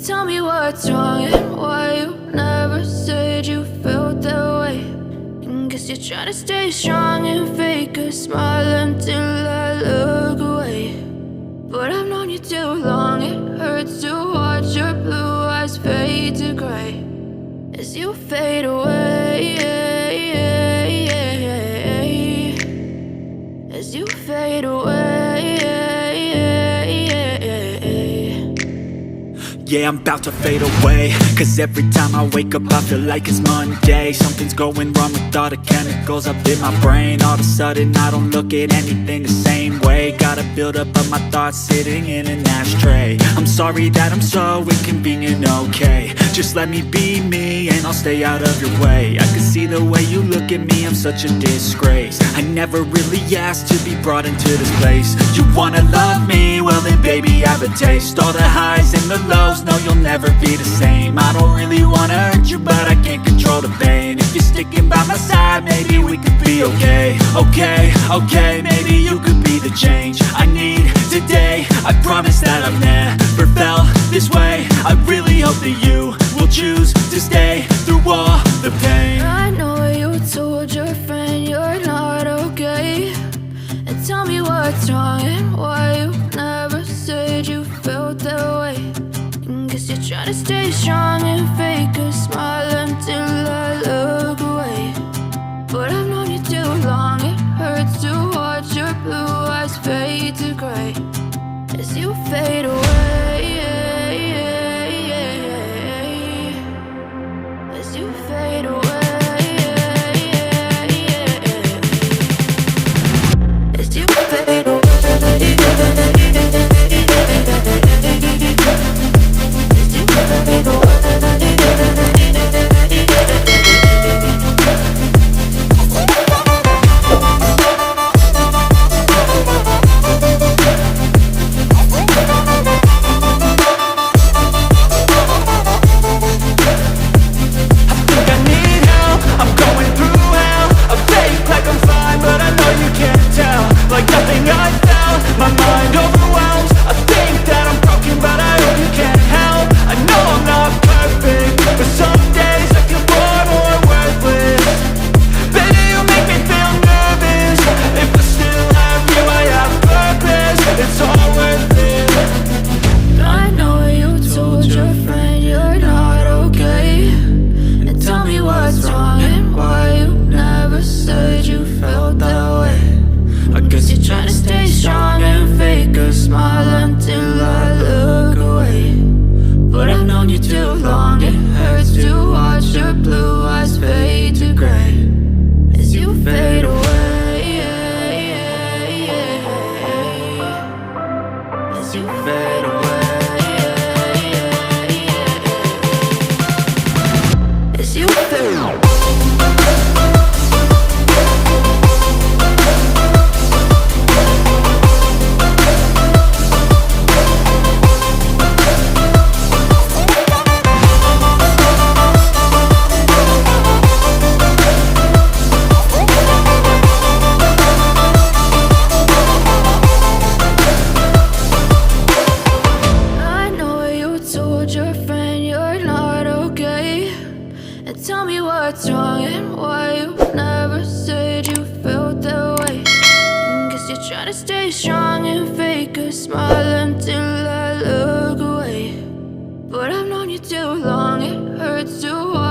Tell me what's wrong and why you never said you felt that way. And guess you're trying to stay strong and fake a smile until I look away. But I've known you too long, it hurts to watch your blue eyes fade to gray as you fade away, as you fade away. Yeah, I'm about to fade away, cause every time I wake up I feel like it's Monday. Something's going wrong with all the chemicals up in my brain. All of a sudden I don't look at anything the same way. Got a buildup of my thoughts sitting in an ashtray. I'm sorry that I'm so inconvenient, okay. Just let me be me and I'll stay out of your way. I can see the way you look at me, I'm such a disgrace. I never really asked to be brought into this place. You wanna love me? Well then baby have a taste. All the highs and the lows, no, you'll never be the same. I don't really wanna hurt you, but I can't control the pain. If you're sticking by my side, maybe we could be okay. Okay, maybe you could be the change I need today. I promise that I've never felt this way. I really hope that you will choose to stay through all the pain. I know you told your friend you're not okay. And tell me what's wrong and why you never said you felt that way. Guess you're trying to stay strong and fake a smile until I look away. But I've known you too long, it hurts to watch your blue eyes fade to gray as you fade away, as you fade away, as you fade away. What's wrong and why you never said you felt that way. Guess you're trying to stay strong and fake a smile until I look away. But I've known you too long, it hurts to watch